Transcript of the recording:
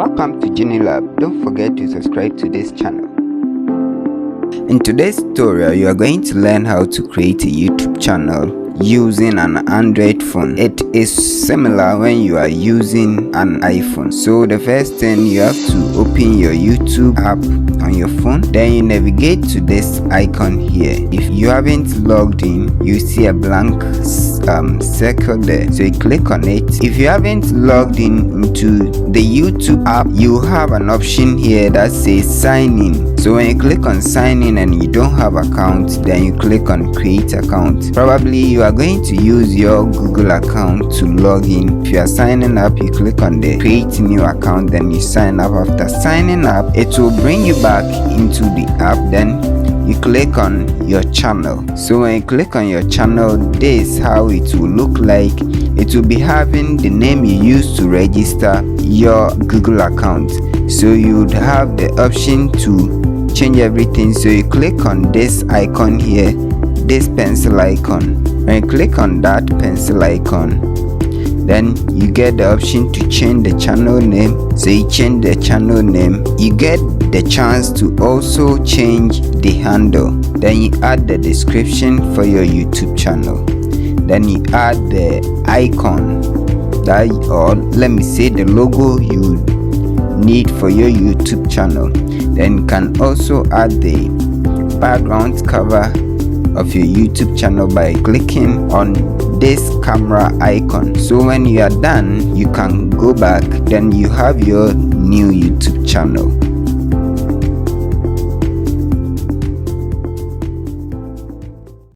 Welcome to Genie Lab. Don't forget to subscribe to this channel. In today's tutorial, you are going to learn how to create a YouTube channel using an Android phone. It is similar when you are using an iPhone. So the first thing, you have to open your YouTube app on your phone. Then you navigate to this icon here. If you haven't logged in, you see a blank circle there, so you click on it. If you haven't logged in into the YouTube app, you have an option here that says sign in. So when you click on sign in and you don't have account, then you click on create account. Probably you are going to use your Google account to log in. If you are signing up, you click on the create new account, then you sign up. After signing up, it will bring you back into the app. Then you click on your channel. So when you click on your channel, this is how it will look like. It will be having the name you used to register your Google account. So you would have the option to change everything. So you click on this icon here, this pencil icon. When you click on that pencil icon, then you get the option to change the channel name. So you change the channel name, you get the chance to also change the handle. Then you add the description for your YouTube channel. Then you add the icon that, or let me say the logo you need for your YouTube channel. Then you can also add the background cover of your YouTube channel by clicking on this camera icon. So when you are done, you can go back, then you have your new YouTube channel.